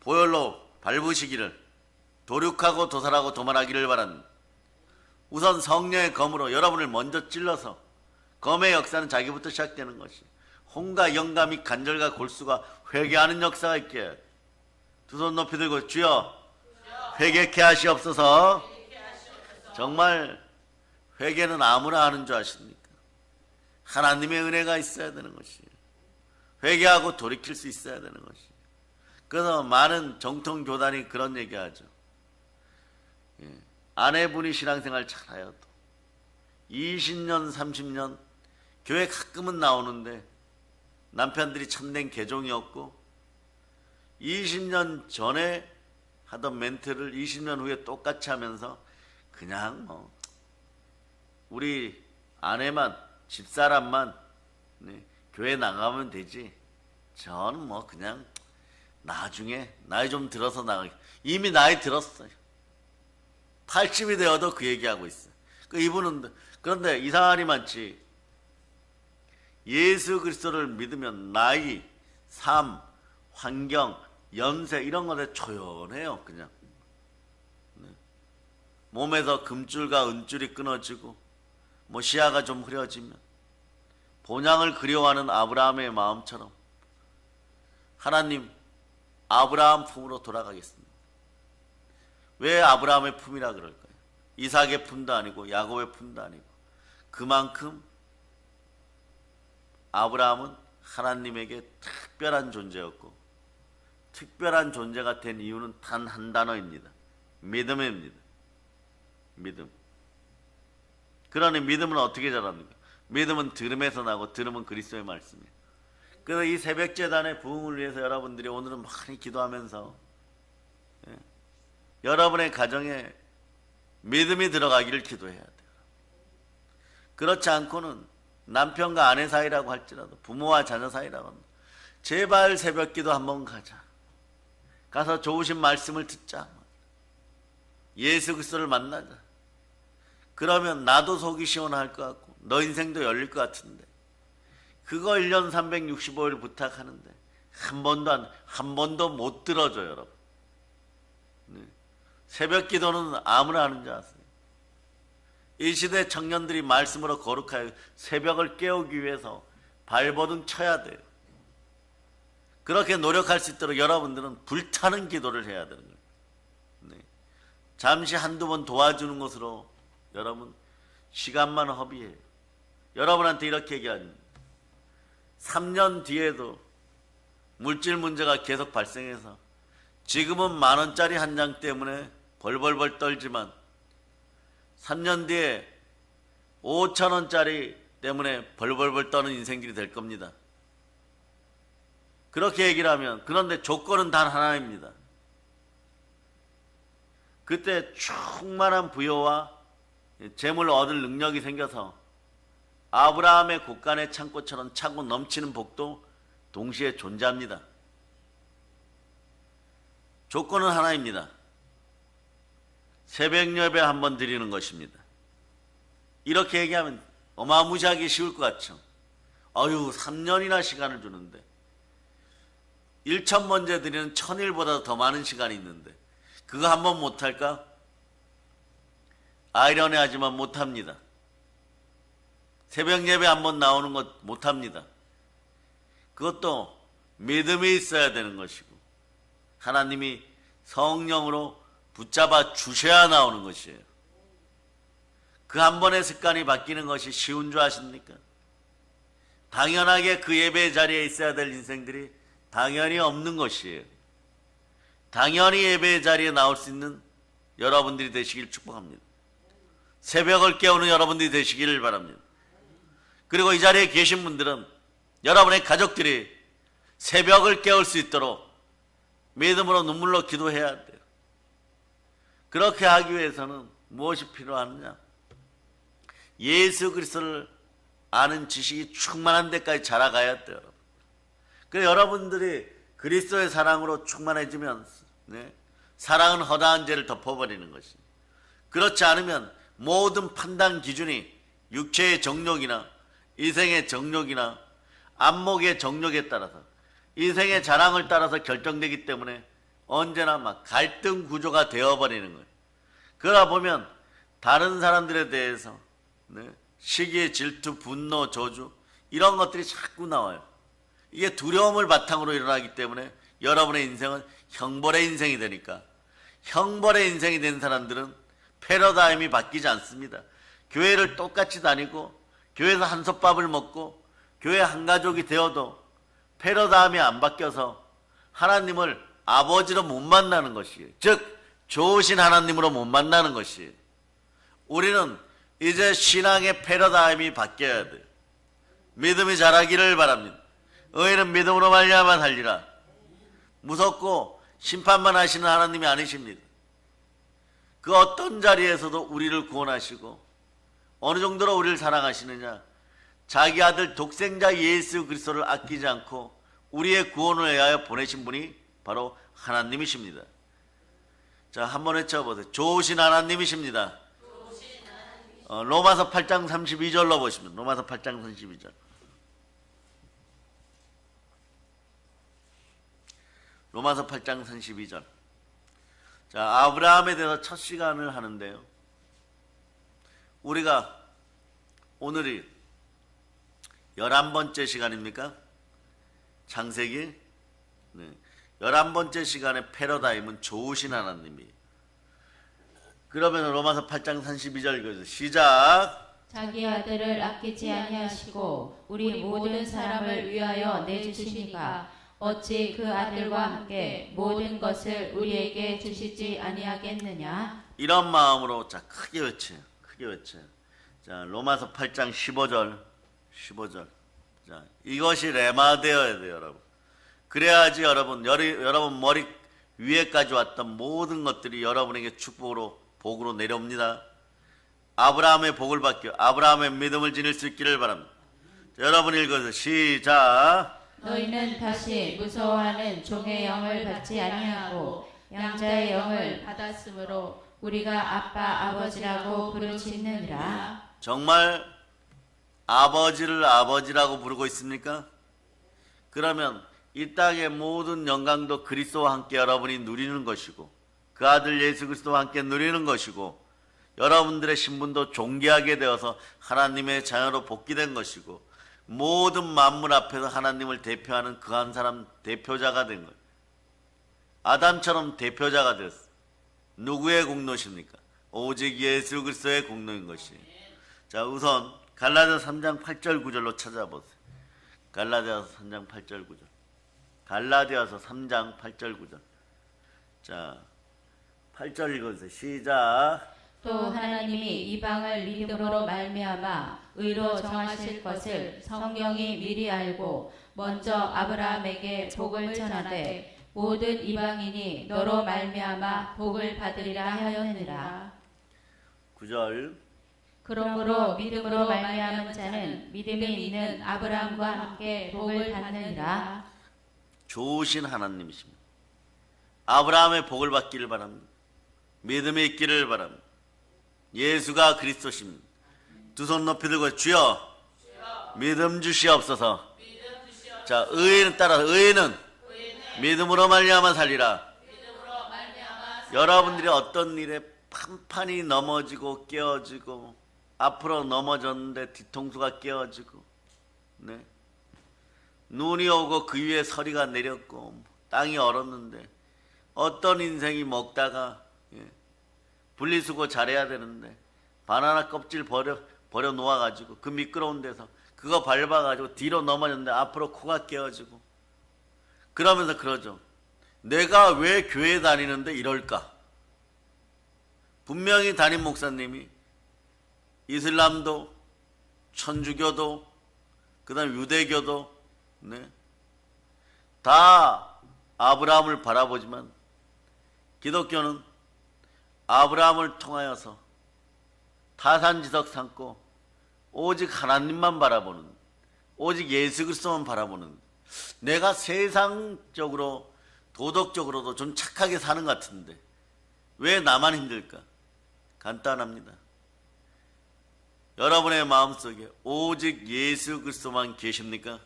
보혈로 밟으시기를, 도륙하고 도살하고 도만하기를 바랍니다. 우선 성령의 검으로 여러분을 먼저 찔러서, 검의 역사는 자기부터 시작되는 것이, 혼과 영과 및 간절과 골수가 회개하는 역사가 있게, 두 손 높이 들고 주여 회개케 하시옵소서. 정말 회개는 아무나 하는 줄 아십니까? 하나님의 은혜가 있어야 되는 것이에요. 회개하고 돌이킬 수 있어야 되는 것이에요. 그래서 많은 정통 교단이 그런 얘기하죠. 아내분이 신앙생활 잘해요. 20년 30년 교회 가끔은 나오는데 남편들이 참된 개종이었고 20년 전에 하던 멘트를 20년 후에 똑같이 하면서 그냥 뭐 우리 아내만, 집사람만 교회 나가면 되지, 저는 뭐 그냥 나중에 나이 좀 들어서 나가기. 이미 나이 들었어요. 80이 되어도 그 얘기하고 있어요. 이분은 그런데 이상하니 많지. 예수 그리스도를 믿으면 나이, 삶, 환경, 연세 이런 것에 조연해요. 그냥 몸에서 금줄과 은줄이 끊어지고 뭐 시야가 좀 흐려지면 본향을 그리워하는 아브라함의 마음처럼 하나님 아브라함 품으로 돌아가겠습니다. 왜 아브라함의 품이라 그럴까요? 이삭의 품도 아니고 야곱의 품도 아니고 그만큼 아브라함은 하나님에게 특별한 존재였고 특별한 존재가 된 이유는 단 한 단어입니다. 믿음입니다. 믿음. 그러니 믿음은 어떻게 자랍니까? 믿음은 들음에서 나고 들음은 그리스도의 말씀이에요. 그래서 이 새벽 제단의 부흥을 위해서 여러분들이 오늘은 많이 기도하면서 여러분의 가정에 믿음이 들어가기를 기도해야 돼요. 그렇지 않고는 남편과 아내 사이라고 할지라도 부모와 자녀 사이라고 합니다. 제발 새벽 기도 한번 가자. 가서 좋으신 말씀을 듣자. 예수 그리스도를 만나자. 그러면 나도 속이 시원할 것 같고 너 인생도 열릴 것 같은데 그거 1년 365일 부탁하는데 한 번도 못 들어줘요, 여러분. 네. 새벽 기도는 아무나 하는 줄 아세요? 이 시대 청년들이 말씀으로 거룩하여 새벽을 깨우기 위해서 발버둥 쳐야 돼요. 그렇게 노력할 수 있도록 여러분들은 불타는 기도를 해야 되는 거예요. 네. 잠시 한두 번 도와주는 것으로 여러분 시간만 허비해요. 여러분한테 이렇게 얘기합니다. 3년 뒤에도 물질 문제가 계속 발생해서 지금은 10,000원짜리 한 장 때문에 벌벌벌 떨지만 3년 뒤에 5,000원짜리 때문에 벌벌벌 떠는 인생들이 될 겁니다. 그렇게 얘기를 하면 그런데 조건은 단 하나입니다. 그때 충만한 부여와 재물을 얻을 능력이 생겨서 아브라함의 곳간의 창고처럼 차고 넘치는 복도 동시에 존재합니다. 조건은 하나입니다. 새벽 예배 한번 드리는 것입니다. 이렇게 얘기하면 어마무시하게 쉬울 것 같죠. 3년이나 시간을 주는데 1,000번째 드리는 1,000일보다 더 많은 시간이 있는데 그거 한번 못할까? 아이러니하지만 못합니다. 새벽 예배 한번 나오는 것 못합니다. 그것도 믿음이 있어야 되는 것이고 하나님이 성령으로 붙잡아 주셔야 나오는 것이에요. 그 한 번의 습관이 바뀌는 것이 쉬운 줄 아십니까? 당연하게 그 예배 자리에 있어야 될 인생들이 당연히 없는 것이에요. 당연히 예배 자리에 나올 수 있는 여러분들이 되시길 축복합니다. 새벽을 깨우는 여러분들이 되시기를 바랍니다. 그리고 이 자리에 계신 분들은 여러분의 가족들이 새벽을 깨울 수 있도록 믿음으로 눈물로 기도해야 돼요. 그렇게 하기 위해서는 무엇이 필요하느냐? 예수 그리스도를 아는 지식이 충만한 데까지 자라가야 돼요. 그래서 여러분들이 그리스도의 사랑으로 충만해지면 사랑은 허다한 죄를 덮어버리는 것입니다. 그렇지 않으면 모든 판단 기준이 육체의 정욕이나 이생의 정욕이나 안목의 정욕에 따라서 인생의 자랑을 따라서 결정되기 때문에 언제나 막 갈등 구조가 되어버리는 거예요. 그러다 보면 다른 사람들에 대해서 시기, 질투, 분노, 저주 이런 것들이 자꾸 나와요. 이게 두려움을 바탕으로 일어나기 때문에 여러분의 인생은 형벌의 인생이 되니까 형벌의 인생이 된 사람들은 패러다임이 바뀌지 않습니다. 교회를 똑같이 다니고 교회에서 한솥밥을 먹고 교회 한 가족이 되어도 패러다임이 안 바뀌어서 하나님을 아버지로 못 만나는 것이에요. 즉 좋으신 하나님으로 못 만나는 것이에요. 우리는 이제 신앙의 패러다임이 바뀌어야 돼요. 믿음이 자라기를 바랍니다. 의인은 믿음으로 말미암아 살리라. 무섭고 심판만 하시는 하나님이 아니십니다. 그 어떤 자리에서도 우리를 구원하시고 어느 정도로 우리를 사랑하시느냐? 자기 아들 독생자 예수 그리스도를 아끼지 않고 우리의 구원을 위하여 보내신 분이 바로 하나님이십니다. 자, 한번 외쳐보세요. 좋으신 하나님이십니다. 로마서 8장 32절로 보시면 로마서 8장 32절. 로마서 8장 32절. 자, 아브라함에 대해서 첫 시간을 하는데요. 우리가 오늘이 11번째 시간입니까? 창세기. 네. 11번째 시간의 패러다임은 좋으신 하나님이에요. 그러면 로마서 8장 32절 읽어주세요. 시작. 자기 아들을 아끼지 아니하시고 우리 모든 사람을 위하여 내주시니까 어찌 그 아들과 함께 모든 것을 우리에게 주시지 아니하겠느냐. 이런 마음으로 자 크게 외쳐요. 크게 외쳐요. 자 로마서 8장 15절. 자 이것이 레마 되어야 돼요, 여러분. 그래야지 여러분 머리 위에까지 왔던 모든 것들이 여러분에게 축복으로 복으로 내려옵니다. 아브라함의 복을 받겨 아브라함의 믿음을 지닐 수 있기를 바랍니다. 자, 여러분 읽어서 시작. 너희는 다시 무서워하는 종의 영을 받지 아니하고 양자의 영을 받았으므로 우리가 아빠 아버지라고 부르짖느니라. 정말 아버지를 아버지라고 부르고 있습니까? 그러면 이 땅의 모든 영광도 그리스도와 함께 여러분이 누리는 것이고 그 아들 예수 그리스도와 함께 누리는 것이고 여러분들의 신분도 존귀하게 되어서 하나님의 자녀로 복귀된 것이고 모든 만물 앞에서 하나님을 대표하는 그 한 사람 대표자가 된 거예요. 아담처럼 대표자가 되었어요. 누구의 공로십니까? 오직 예수 그리스도의 공로인 것이에요. 자, 우선 갈라디아서 3장 8절 9절로 찾아보세요. 갈라디아서 3장 8절 9절. 갈라디아서 3장 8절 9절. 자, 8절 읽어주세요. 시작. 또 하나님이 이방을 믿음으로 말미암아 의로 정하실 것을 성경이 미리 알고 먼저 아브라함에게 복을 전하되 모든 이방인이 너로 말미암아 복을 받으리라 하였느니라. 9절. 그러므로 믿음으로 말미암은 자는 믿음이 있는 아브라함과 함께 복을 받느니라. 좋으신 하나님이십니다. 아브라함의 복을 받기를 바랍니다. 믿음이 있기를 바랍니다. 예수가 그리스도십니다. 두 손 높이 들고 주여 믿음 주시옵소서. 자, 의인은 따라서 의인은 믿음으로 말미암아 살리라. 여러분들이 어떤 일에 판판이 넘어지고 깨어지고 앞으로 넘어졌는데 뒤통수가 깨어지고 네? 눈이 오고 그 위에 서리가 내렸고 땅이 얼었는데 어떤 인생이 먹다가 분리수거 잘해야 되는데 바나나 껍질 버려 놓아가지고 그 미끄러운 데서 그거 밟아가지고 뒤로 넘어졌는데 앞으로 코가 깨어지고 그러면서 그러죠. 내가 왜 교회 다니는데 이럴까? 분명히 담임 목사님이 이슬람도 천주교도 그 다음 유대교도 네? 다 아브라함을 바라보지만 기독교는 아브라함을 통하여서 타산지석 삼고 오직 하나님만 바라보는 오직 예수 그리스도만 바라보는 내가 세상적으로 도덕적으로도 좀 착하게 사는 것 같은데 왜 나만 힘들까? 간단합니다. 여러분의 마음속에 오직 예수 그리스도만 계십니까?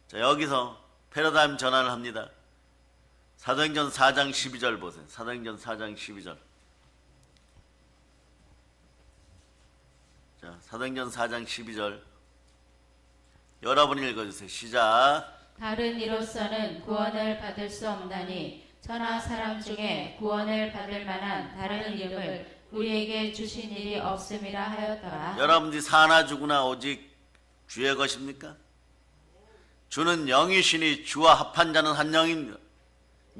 자, 여기서 패러다임 전환을 합니다. 사도행전 4장 12절 보세요. 사도행전 4장 12절. 자, 사도행전 4장 12절. 여러분이 읽어주세요. 시작. 다른 이로서는 구원을 받을 수 없나니 천하 사람 중에 구원을 받을 만한 다른 이름을 우리에게 주신 일이 없음이라 하였더라. 여러분들이 사나 죽으나 오직 주의 것입니까? 주는 영이시니 주와 합한 자는 한 영입니다.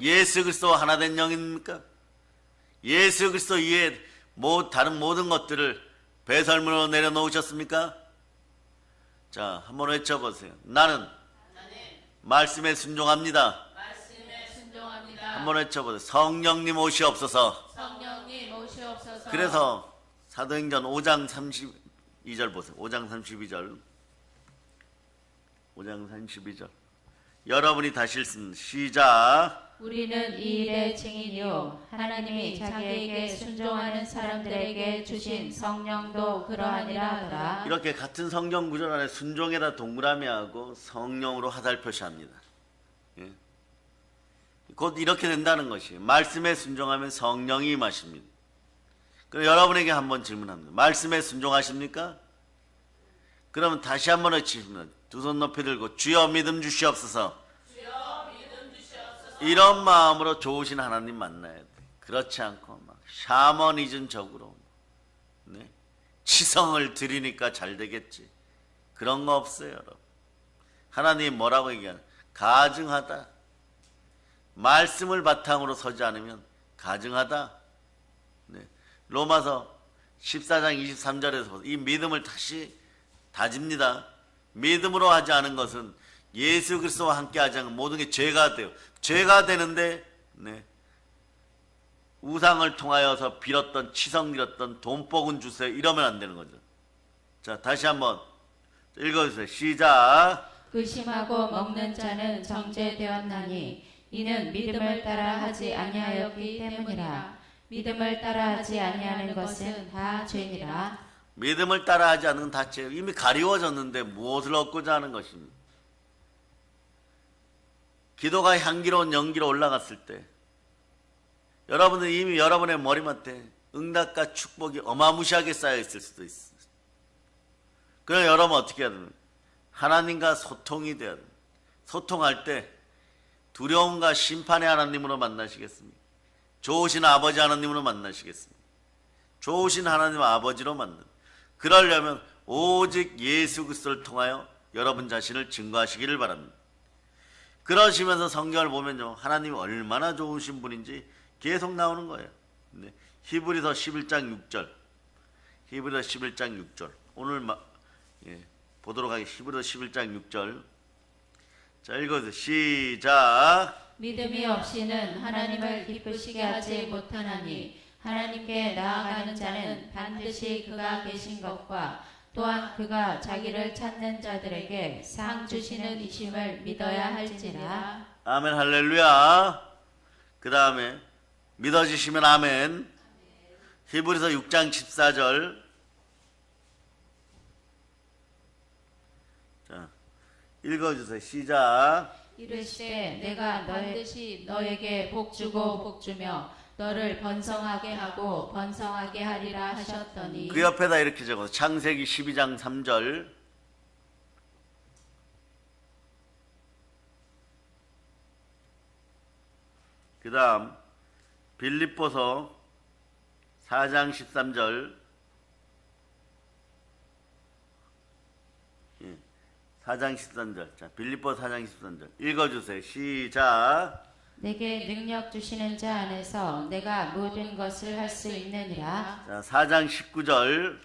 예수 그리스도와 하나 된 영입니까? 예수 그리스도 위에 다른 모든 것들을 배설물로 내려놓으셨습니까? 자, 한번 외쳐보세요. 나는 말씀에 순종합니다. 한번 외쳐보세요. 성령님 오시옵소서. 성령님 오시옵소서. 그래서 사도행전 5장 32절 보세요. 5장 32절. 5장 32절. 여러분이 다시 읽습니다. 시작. 우리는 이 일의 증인이요 하나님이 자기에게 순종하는 사람들에게 주신 성령도 그러하니라 하더라. 이렇게 같은 성경 구절 안에 순종에다 동그라미하고 성령으로 화살 표시합니다. 예. 곧 이렇게 된다는 것이 말씀에 순종하면 성령이 임하십니다. 그럼 여러분에게 한번 질문합니다. 말씀에 순종하십니까? 그러면 다시 한번 외치십니다. 두 손 높이 들고 주여 믿음 주시옵소서. 주여 믿음 주시옵소서. 이런 마음으로 좋으신 하나님 만나야 돼. 그렇지 않고 막 샤머니즘적으로 네? 치성을 드리니까 잘 되겠지. 그런 거 없어요, 여러분. 하나님 뭐라고 얘기하냐? 가증하다. 말씀을 바탕으로 서지 않으면 가증하다. 네. 로마서 14장 23절에서 이 믿음을 다시 다집니다. 믿음으로 하지 않은 것은 예수 그리스도와 함께 하지 않은 모든 게 죄가 돼요. 죄가 되는데 네. 우상을 통하여서 빌었던 치성 빌었던 돈복은 주세요. 이러면 안 되는 거죠. 자, 다시 한번 읽어주세요. 시작. 의심하고 먹는 자는 정죄되었나니 이는 믿음을 따라 하지 아니하였기 때문이라. 믿음을 따라 하지 아니하는 것은 다 죄니라. 믿음을 따라하지 않는 다 죄. 이미 가리워졌는데 무엇을 얻고자 하는 것입니까? 기도가 향기로운 연기로 올라갔을 때 여러분은 이미 여러분의 머리맡에 응답과 축복이 어마무시하게 쌓여 있을 수도 있어요. 그럼 여러분 어떻게 해야 됩니까? 하나님과 소통이 돼야 됩니다. 소통할 때 두려움과 심판의 하나님으로 만나시겠습니까? 좋으신 아버지 하나님으로 만나시겠습니까? 좋으신 하나님 아버지로 만나. 그러려면 오직 예수 그리스도를 통하여 여러분 자신을 증거하시기를 바랍니다. 그러시면서 성경을 보면요, 하나님이 얼마나 좋으신 분인지 계속 나오는 거예요. 네. 히브리서 11장 6절. 히브리서 11장 6절. 오늘 보도록 하겠습니다. 히브리서 11장 6절. 자, 읽어주세요. 시작. 믿음이 없이는 하나님을 기쁘시게 하지 못하나니 하나님께 나아가는 자는 반드시 그가 계신 것과 또한 그가 자기를 찾는 자들에게 상 주시는 이심을 믿어야 할지라. 아멘 할렐루야. 그 다음에 믿어지시면 아멘. 히브리서 6장 14절. 자, 읽어주세요. 시작. 이르시되 내가 반드시 너에게 복주고 복주며 너를 번성하게 하고 번성하게 하리라 하셨더니. 그 옆에다 이렇게 적어서 창세기 12장 3절. 그 다음 빌립보서 4장 13절. 4장 13절. 자, 빌립보 4장 13절. 읽어주세요. 시작. 내게 능력 주시는 자 안에서 내가 모든 것을 할 수 있느니라. 자, 4장 19절.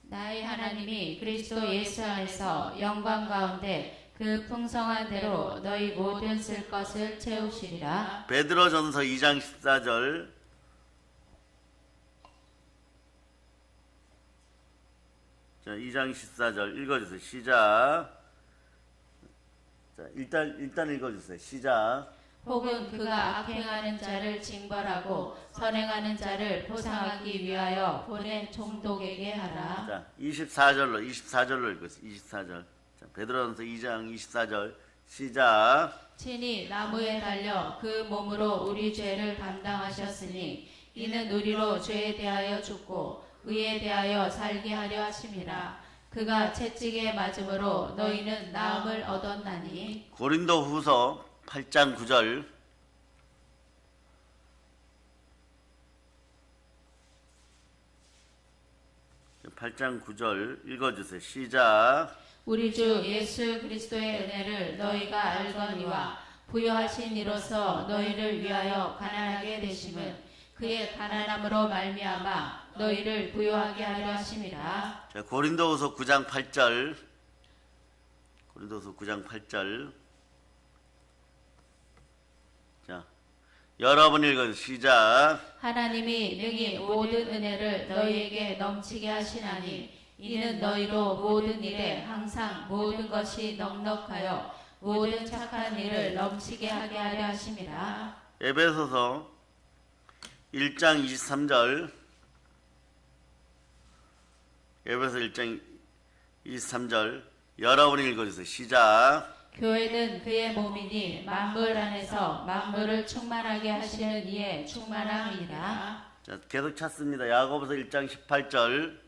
나의 하나님이 그리스도 예수 안에서 영광 가운데 그 풍성한 대로 너희 모든 쓸 것을 채우시리라. 베드로전서 2장 14절. 자, 2장 14절 읽어주세요. 시작. 자, 일단 읽어주세요. 시작. 혹은 그가 악행하는 자를 징벌하고 선행하는 자를 보상하기 위하여 보낸 총독에게 하라. 자, 24절로 읽으세요. 24절. 자, 베드로전서 2장 24절. 시작. 친히 나무에 달려 그 몸으로 우리 죄를 담당하셨으니 이는 우리로 죄에 대하여 죽고 의에 대하여 살게 하려 하심이라. 그가 채찍에 맞음으로 너희는 나음을 얻었나니. 고린도후서 8장 9절. 자, 8장 9절 읽어주세요. 시작. 우리 주 예수 그리스도의 은혜를 너희가 알거니와 부여하신 이로써 너희를 위하여 가난하게 되심은 그의 가난함으로 말미암아 너희를 부여하게 하려 하심이라. 자, 고린도후서 9장 8절. 고린도후서 9장 8절. 자, 여러분 읽어주세요. 시작. 하나님이 능히 모든 은혜를 너희에게 넘치게 하시나니 이는 너희로 모든 일에 항상 모든 것이 넉넉하여 모든 착한 일을 넘치게 하게 하려 하심이라. 에베소서 1장 23절. 에베소 1장 23절. 여러분이 읽어주세요. 시작. 교회는 그의 몸이니 만물 안에서 만물을 충만하게 하시는 이의 충만함이라. 자, 계속 찾습니다. 야고보서 1장 18절.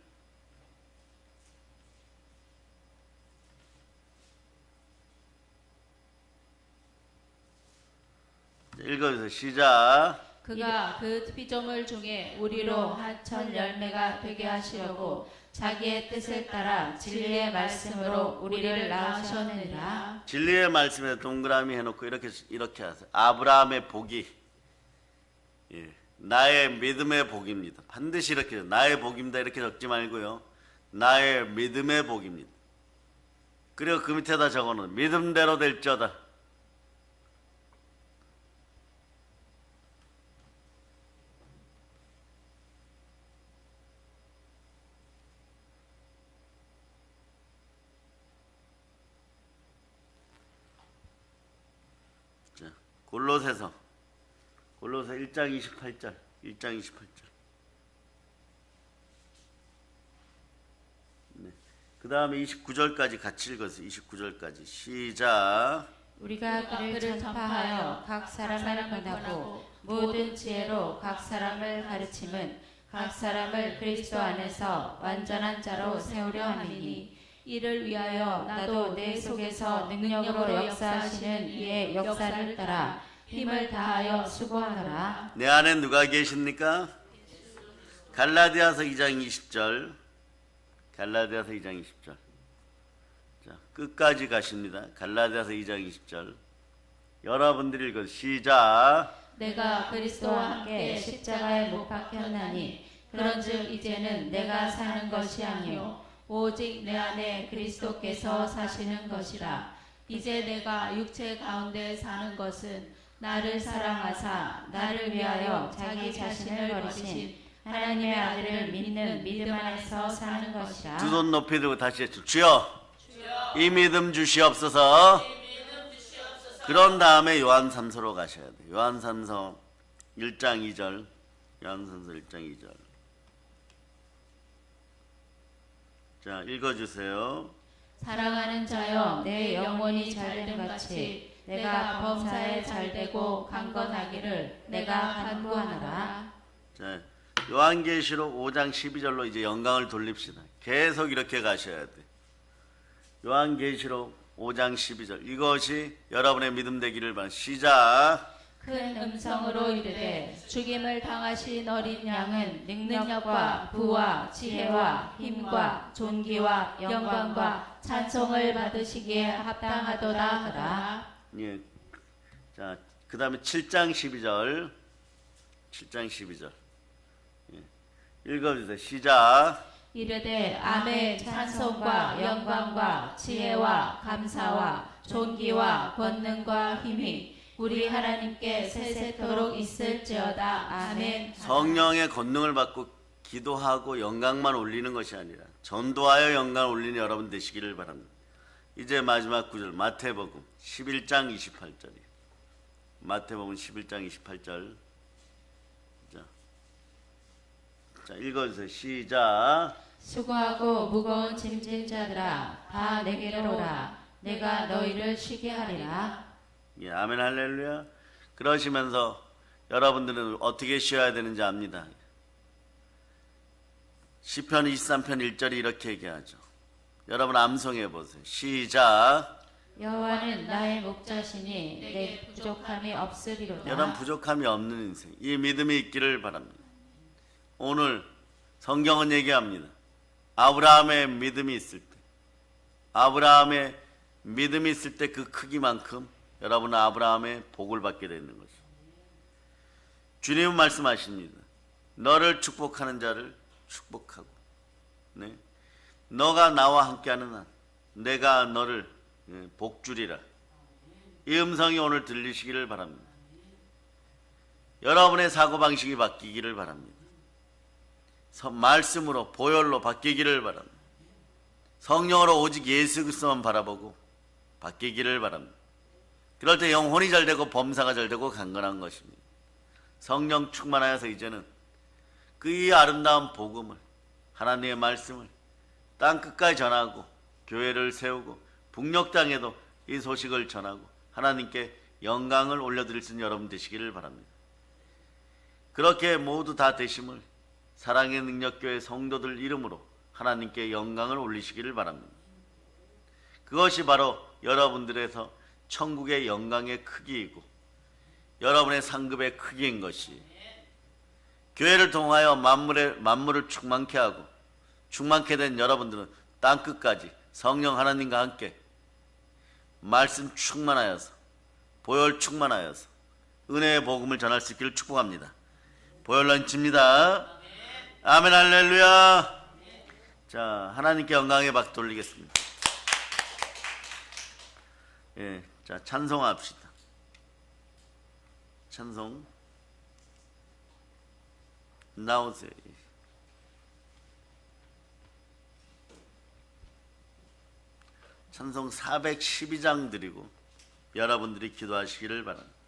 읽어주세요. 시작. 그가 그 피조물 중에 우리로 하천 열매가 되게 하시려고 자기의 뜻을 따라 진리의 말씀으로 우리를 낳으셨느니라. 진리의 말씀에 동그라미 해놓고 이렇게 하세요. 아브라함의 복이, 예, 나의 믿음의 복입니다. 반드시 이렇게 나의 복입니다 이렇게 적지 말고요. 나의 믿음의 복입니다. 그리고 그 밑에다 적어놓은 믿음대로 될지어다. 골로새서 1장 28절. 1장 28절. 네. 그 다음에 29절까지 같이 읽어서 29절까지 시작. 우리가 그를 전파하여 각 사람을 권하고 모든 지혜로 각 사람을 가르침은 각 사람을 그리스도 안에서 완전한 자로 세우려 함이니 이를 위하여 나도 내 속에서 능력으로 역사하시는 이의 역사를 따라 힘을 다하여 수고하노라. 내 안에 누가 계십니까? 갈라디아서 2장 20절. 갈라디아서 2장 20절. 자, 끝까지 가십니다. 갈라디아서 2장 20절. 여러분들이 읽어 시작. 내가 그리스도와 함께 십자가에 못 박혔나니 그런즉 이제는 내가 사는 것이 아니요 오직 내 안에 그리스도께서 사시는 것이라. 이제 내가 육체 가운데 사는 것은 나를 사랑하사 나를 위하여 자기 자신을 버리신 하나님의 아들을 믿는 믿음 안에서 사는 것이라. 두 손 높이 들고 다시 해주세요. 주여, 이 믿음 주시옵소서. 그런 다음에 요한삼서로 가셔야 돼요. 요한삼서 1장 2절. 요한삼서 1장 2절. 자, 읽어주세요. 사랑하는 자여, 내 영혼이 잘됨 같이 내가 범사에 잘되고 강건하기를 내가 간구하노라. 자, 요한계시록 5장 12절로 이제 영광을 돌립시다. 계속 이렇게 가셔야 돼. 요한계시록 5장 12절. 이것이 여러분의 믿음 되기를 바랍니다. 시작. 큰 음성으로 이르되 죽임을 당하신 어린 양은 능력과 부와 지혜와 힘과 존귀와 영광과 찬송을 받으시기에 합당하도다 하라. 예. 자, 그 다음에 7장 12절. 7장 12절. 예. 읽어주세요. 시작. 이르되 아멘 찬송과 영광과 지혜와 감사와 존귀와 권능과 힘이 우리 하나님께 세세토록 있을지어다. 아멘. 성령의 권능을 받고 기도하고 영광만 올리는 것이 아니라 전도하여 영광을 올리는 여러분 되시기를 바랍니다. 이제 마지막 구절 마태복음 11장 28절이에요. 마태복음 11장 28절. 자, 읽어주세요. 시작. 수고하고 무거운 짐진 자들아 다 내게로 오라. 내가 너희를 쉬게 하리라. 예, 아멘 할렐루야. 그러시면서 여러분들은 어떻게 쉬어야 되는지 압니다. 시편 23편 1절이 이렇게 얘기하죠. 여러분 암송해 보세요. 시작. 여호와는 나의 목자시니 내 부족함이 없으리로다. 여러분 부족함이 없는 인생, 이 믿음이 있기를 바랍니다. 오늘 성경은 얘기합니다. 아브라함의 믿음이 있을 때, 아브라함의 믿음이 있을 때 그 크기만큼 여러분은 아브라함의 복을 받게 되는 것이죠. 주님은 말씀하십니다. 너를 축복하는 자를 축복하고, 네? 너가 나와 함께하는 한 내가 너를 복주리라. 이 음성이 오늘 들리시기를 바랍니다. 여러분의 사고방식이 바뀌기를 바랍니다. 말씀으로 보혈로 바뀌기를 바랍니다. 성령으로 오직 예수 그리스도만 바라보고 바뀌기를 바랍니다. 그럴 때 영혼이 잘되고 범사가 잘되고 강건한 것입니다. 성령 충만하여서 이제는 그 이 아름다운 복음을, 하나님의 말씀을 땅끝까지 전하고 교회를 세우고 북녘 땅에도 이 소식을 전하고 하나님께 영광을 올려드릴 수 있는 여러분 되시기를 바랍니다. 그렇게 모두 다 되심을 사랑의 능력교회 성도들 이름으로 하나님께 영광을 올리시기를 바랍니다. 그것이 바로 여러분들에서 천국의 영광의 크기이고 여러분의 상급의 크기인 것이 교회를 통하여 만물을 충만케 하고 충만케 된 여러분들은 땅끝까지 성령 하나님과 함께 말씀 충만하여서 보혈 충만하여서 은혜의 복음을 전할 수 있기를 축복합니다. 보혈 넘칩니다. 아멘 할렐루야. 자, 하나님께 영광의 박수 돌리겠습니다. 예, 자, 찬송합시다. 찬송 나오세요. 찬송 412장 드리고 여러분들이 기도하시기를 바랍니다.